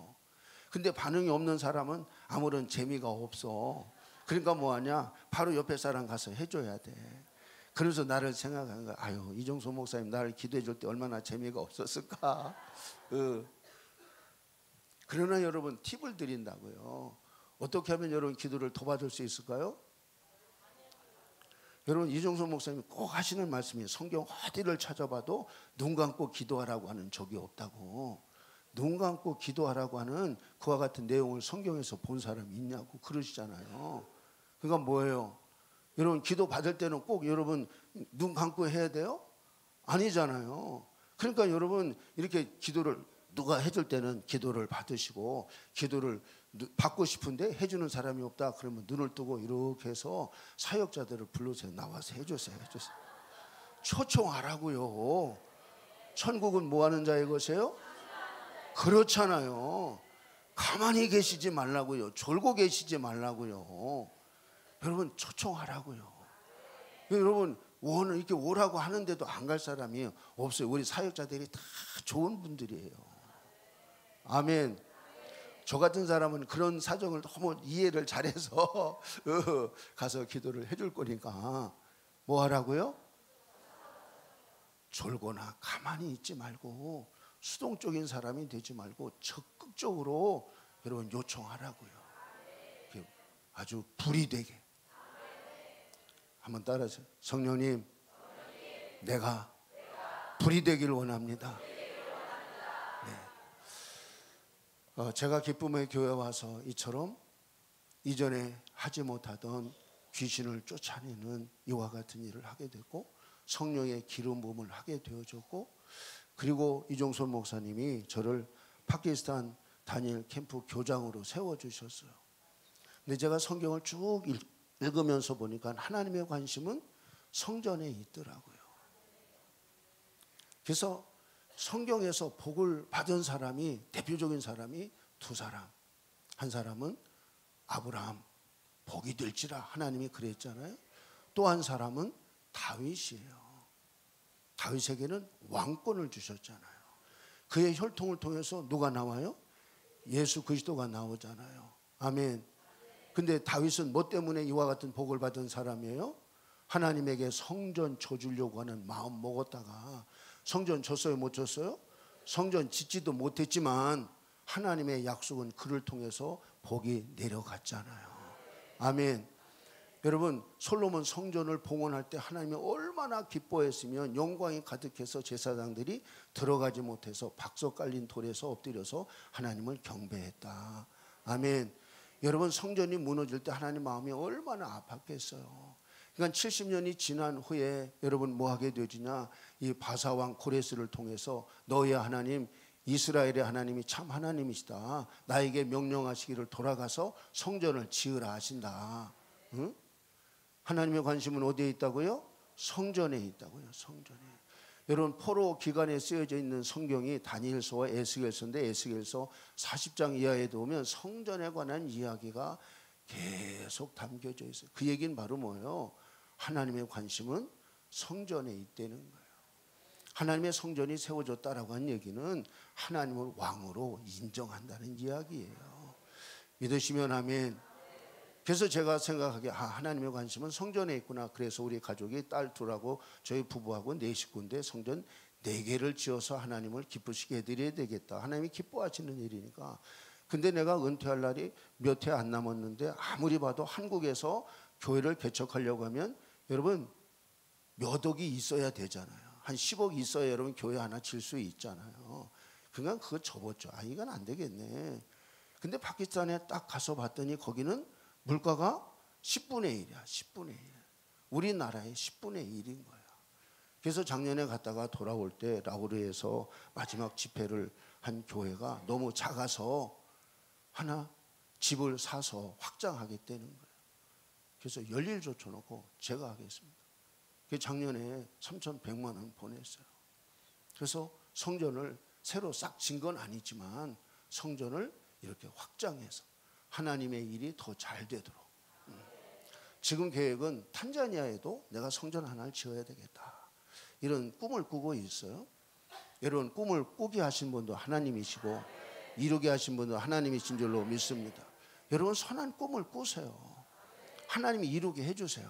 근데 반응이 없는 사람은 아무런 재미가 없어. 그러니까 뭐하냐? 바로 옆에 사람 가서 해줘야 돼. 그래서 나를 생각하는 거야. 아유 이종소 목사님 나를 기도해 줄 때 얼마나 재미가 없었을까. 그러나 여러분 팁을 드린다고요. 어떻게 하면 여러분 기도를 더 받을 수 있을까요? 여러분 이종소 목사님이 꼭 하시는 말씀이 성경 어디를 찾아봐도 눈 감고 기도하라고 하는 적이 없다고. 눈 감고 기도하라고 하는 그와 같은 내용을 성경에서 본 사람이 있냐고 그러시잖아요. 그러니까 뭐예요? 여러분 기도 받을 때는 꼭 여러분 눈 감고 해야 돼요? 아니잖아요. 그러니까 여러분 이렇게 기도를 누가 해줄 때는 기도를 받으시고 기도를 받고 싶은데 해주는 사람이 없다 그러면 눈을 뜨고 이렇게 해서 사역자들을 불러서 나와서 해주세요. 초청하라고요. 천국은 뭐 하는 자의 것이에요? 그렇잖아요. 가만히 계시지 말라고요. 졸고 계시지 말라고요. 여러분 초청하라고요. 여러분 이렇게 오라고 하는데도 안 갈 사람이 없어요. 우리 사역자들이 다 좋은 분들이에요. 아멘. 저 같은 사람은 그런 사정을 너무 이해를 잘해서 가서 기도를 해줄 거니까 뭐 하라고요? 졸거나 가만히 있지 말고 수동적인 사람이 되지 말고 적극적으로 여러분 요청하라고요. 아주 불이 되게 한번 따라하세요. 성령님, 내가 불이 되길 원합니다. 네. 제가 기쁨의 교회 와서 이처럼 이전에 하지 못하던 귀신을 쫓아내는 이와 같은 일을 하게 됐고, 성령의 기름 부음을 하게 되어졌고, 그리고 이종솔 목사님이 저를 파키스탄 단일 캠프 교장으로 세워주셨어요. 근데 제가 성경을 쭉 읽으면서 보니까 하나님의 관심은 성전에 있더라고요. 그래서 성경에서 복을 받은 사람이, 대표적인 사람이 두 사람. 한 사람은 아브라함, 복이 될지라 하나님이 그랬잖아요. 또 한 사람은 다윗이에요. 다윗에게는 왕권을 주셨잖아요. 그의 혈통을 통해서 누가 나와요? 예수 그리스도가 나오잖아요. 아멘. 근데 다윗은 뭐 때문에 이와 같은 복을 받은 사람이에요? 하나님에게 성전 줘주려고 하는 마음 먹었다가, 성전 줬어요, 못 줬어요? 성전 짓지도 못했지만 하나님의 약속은 그를 통해서 복이 내려갔잖아요. 아멘. 여러분, 솔로몬 성전을 봉헌할 때 하나님이 얼마나 기뻐했으면 영광이 가득해서 제사장들이 들어가지 못해서 박석 깔린 돌에서 엎드려서 하나님을 경배했다. 아멘. 여러분, 성전이 무너질 때 하나님 마음이 얼마나 아팠겠어요. 그러니까 70년이 지난 후에 여러분 뭐 하게 되지냐, 이 바사왕 고레스를 통해서 너희 하나님 이스라엘의 하나님이 참 하나님이시다, 나에게 명령하시기를 돌아가서 성전을 지으라 하신다. 응? 하나님의 관심은 어디에 있다고요? 성전에 있다고요. 성전에. 여러분, 포로 기간에 쓰여져 있는 성경이 다니엘서와 에스겔서인데, 에스겔서 40장 이하에도 오면 성전에 관한 이야기가 계속 담겨져 있어요. 그 얘기는 바로 뭐예요? 하나님의 관심은 성전에 있다는 거예요. 하나님의 성전이 세워졌다라고 하는 얘기는 하나님을 왕으로 인정한다는 이야기예요. 믿으시면 아멘. 그래서 제가 생각하기에 하나님의 관심은 성전에 있구나. 그래서 우리 가족이 딸 둘하고 저희 부부하고 네 식구인데 성전 4개를 지어서 하나님을 기쁘시게 해드려야 되겠다. 하나님이 기뻐하시는 일이니까. 근데 내가 은퇴할 날이 몇 해 안 남았는데 아무리 봐도 한국에서 교회를 개척하려고 하면 여러분 몇 억이 있어야 되잖아요. 한 10억 있어야 여러분 교회 하나 질 수 있잖아요. 그러니까 그거 접었죠. 이건 안 되겠네. 근데 파키스탄에 딱 가서 봤더니 거기는 물가가 10분의 1이야. 10분의 1. 우리나라의 10분의 1인 거야. 그래서 작년에 갔다가 돌아올 때 라오르에서 마지막 집회를 한 교회가 너무 작아서 하나 집을 사서 확장하겠다는 거예요. 그래서 열일 줬쳐놓고 제가 하겠습니다. 작년에 3,100만 원 보냈어요. 그래서 성전을 새로 싹 진 건 아니지만 성전을 이렇게 확장해서 하나님의 일이 더 잘 되도록. 지금 계획은 탄자니아에도 내가 성전 하나를 지어야 되겠다, 이런 꿈을 꾸고 있어요. 여러분, 꿈을 꾸게 하신 분도 하나님이시고 이루게 하신 분도 하나님이신 줄로 믿습니다. 여러분, 선한 꿈을 꾸세요. 하나님이 이루게 해주세요.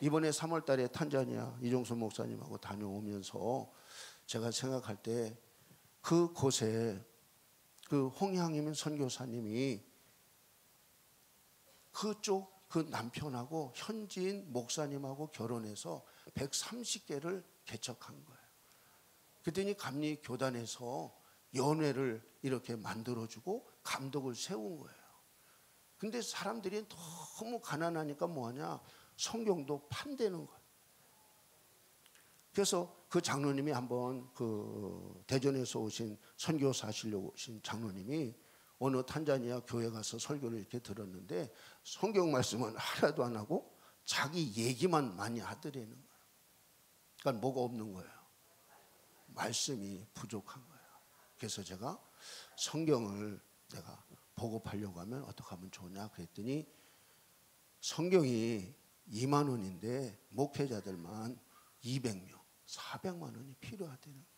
이번에 3월 달에 탄자니아 이종선 목사님하고 다녀오면서 제가 생각할 때 그곳에 그 홍향임 선교사님이 그쪽 그 남편하고 현지인 목사님하고 결혼해서 130개를 개척한 거예요. 그랬더니 감리 교단에서 연회를 이렇게 만들어주고 감독을 세운 거예요. 근데 사람들이 너무 가난하니까 뭐하냐, 성경도 판대는 거예요. 그래서 그 장로님이 한번 그 대전에서 오신 선교사 하시려고 오신 장로님이 어느 탄자니아 교회 가서 설교를 이렇게 들었는데 성경 말씀은 하나도 안 하고 자기 얘기만 많이 하더라는 거예요. 그러니까 뭐가 없는 거예요? 말씀이 부족한 거예요. 그래서 제가 성경을 내가 보급하려고 하면 어떻게 하면 좋냐 그랬더니 성경이 2만 원인데 목회자들만 200명, 400만 원이 필요하다는 거예요.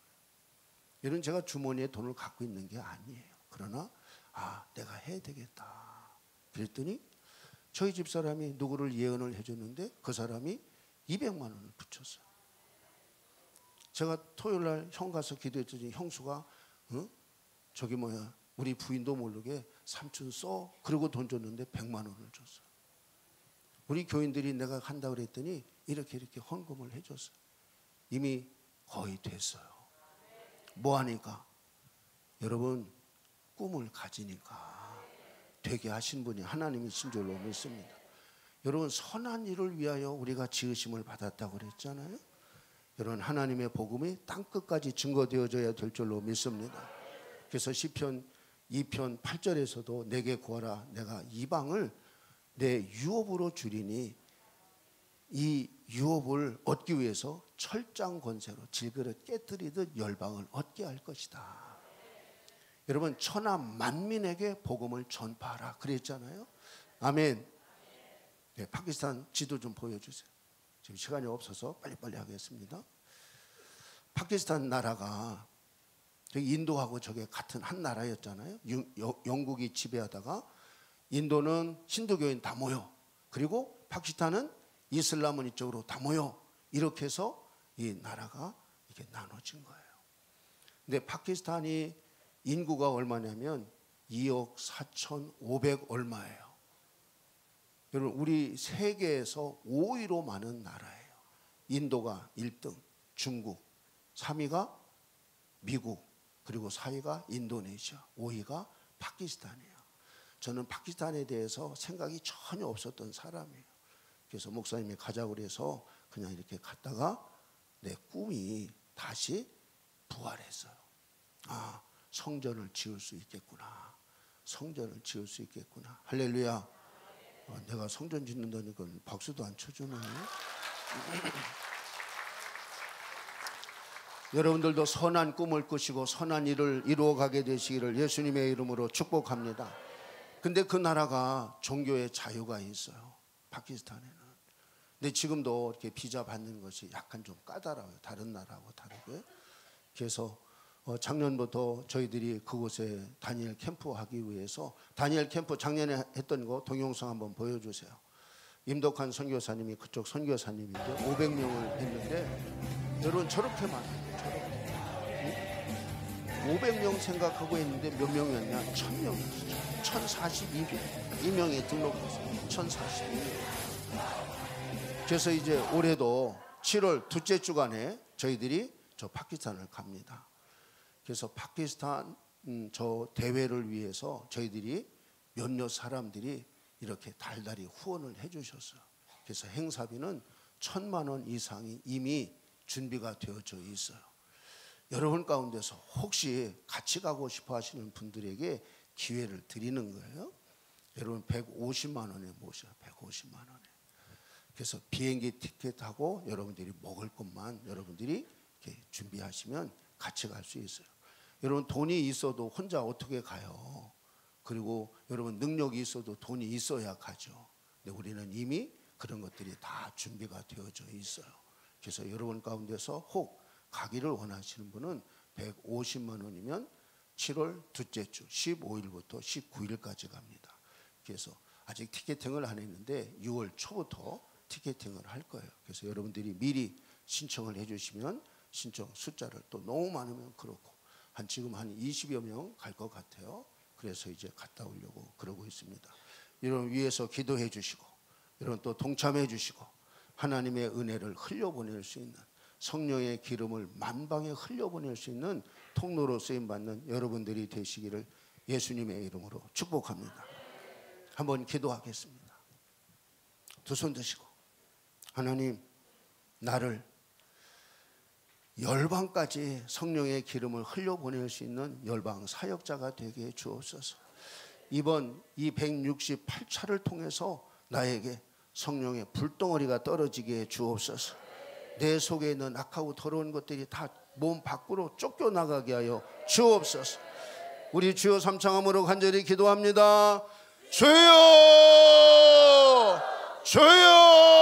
이런 제가 주머니에 돈을 갖고 있는 게 아니에요. 그러나 내가 해야 되겠다. 그랬더니 저희 집사람이 누구를 예언을 해줬는데 그 사람이 200만 원을 붙였어요. 제가 토요일날 형 가서 기도했더니 형수가 저기 우리 부인도 모르게 삼촌 써. 그러고 돈 줬는데 100만 원을 줬어요. 우리 교인들이 내가 간다 그랬더니 이렇게 헌금을 해줬어요. 이미 거의 됐어요. 뭐 하니까? 여러분, 꿈을 가지니까 되게 하신 분이 하나님이신 줄로 믿습니다. 여러분, 선한 일을 위하여 우리가 지으심을 받았다고 그랬잖아요. 여러분, 하나님의 복음이 땅끝까지 증거되어져야 될 줄로 믿습니다. 그래서 시편 2편 8절에서도 내게 구하라, 내가 이방을 내 유업으로 주리니, 이 유업을 얻기 위해서 철장 권세로 질그릇 깨뜨리듯 열방을 얻게 할 것이다. 여러분, 천하 만민에게 복음을 전파하라 그랬잖아요. 아멘. 네, 파키스탄 지도 좀 보여주세요. 지금 시간이 없어서 빨리빨리 하겠습니다. 파키스탄 나라가 인도하고 저게 같은 한 나라였잖아요. 영국이 지배하다가 인도는 힌두교인 다 모여, 그리고 파키스탄은 이슬람은 이쪽으로 다 모여, 이렇게 해서 이 나라가 이렇게 나눠진 거예요. 근데 파키스탄이 인구가 얼마냐면 2억 4,500 얼마예요. 여러분, 우리 세계에서 5위로 많은 나라예요. 인도가 1등, 중국, 3위가 미국, 그리고 4위가 인도네시아, 5위가 파키스탄이에요. 저는 파키스탄에 대해서 생각이 전혀 없었던 사람이에요. 그래서 목사님이 가자고 그래서 그냥 이렇게 갔다가 내 꿈이 다시 부활했어요. 아, 성전을 지을 수 있겠구나. 성전을 지을 수 있겠구나. 할렐루야. 내가 성전 짓는다니까 박수도 안 쳐주네. 여러분들도 선한 꿈을 꾸시고 선한 일을 이루어가게 되시기를 예수님의 이름으로 축복합니다. 근데 그 나라가 종교의 자유가 있어요, 파키스탄에는. 근데 지금도 이렇게 비자 받는 것이 약간 좀 까다로워요, 다른 나라하고 다르게. 그래서 작년부터 저희들이 그곳에 다니엘 캠프 하기 위해서, 다니엘 캠프 작년에 했던 거 동영상 한번 보여주세요. 임덕환 선교사님이 그쪽 선교사님인데 500명을 했는데, 여러분 저렇게 많아요. 저렇게 500명 생각하고 했는데 몇 명이었냐? 1000명이었어요. 1042명에 등록했어요. 1042명. 그래서 이제 올해도 7월 둘째 주간에 저희들이 저 파키스탄을 갑니다. 그래서 파키스탄 저 대회를 위해서 저희들이 몇몇 사람들이 이렇게 달달이 후원을 해주셨어요. 그래서 행사비는 1,000만 원 이상이 이미 준비가 되어져 있어요. 여러분 가운데서 혹시 같이 가고 싶어 하시는 분들에게 기회를 드리는 거예요. 여러분 150만 원에 모셔요. 150만 원에. 그래서 비행기 티켓하고 여러분들이 먹을 것만 여러분들이 이렇게 준비하시면 같이 갈 수 있어요. 여러분 돈이 있어도 혼자 어떻게 가요? 그리고 여러분 능력이 있어도 돈이 있어야 가죠. 근데 우리는 이미 그런 것들이 다 준비가 되어져 있어요. 그래서 여러분 가운데서 혹 가기를 원하시는 분은 150만 원이면 7월 둘째 주 15일부터 19일까지 갑니다. 그래서 아직 티켓팅을 안 했는데 6월 초부터 티켓팅을 할 거예요. 그래서 여러분들이 미리 신청을 해주시면 신청 숫자를, 또 너무 많으면 그렇고 지금 한 20여 명 갈 것 같아요. 그래서 이제 갔다 오려고 그러고 있습니다. 여러분 위해서 기도해 주시고, 여러분 또 동참해 주시고, 하나님의 은혜를 흘려보낼 수 있는, 성령의 기름을 만방에 흘려보낼 수 있는 통로로 쓰임받는 여러분들이 되시기를 예수님의 이름으로 축복합니다. 한번 기도하겠습니다. 두 손 드시고, 하나님, 나를 열방까지 성령의 기름을 흘려보낼 수 있는 열방 사역자가 되게 해 주옵소서. 이번 이 168차를 통해서 나에게 성령의 불덩어리가 떨어지게 해 주옵소서. 내 속에 있는 악하고 더러운 것들이 다 몸 밖으로 쫓겨나가게 하여 주옵소서. 우리 주여 삼창함으로 간절히 기도합니다. 주여, 주여.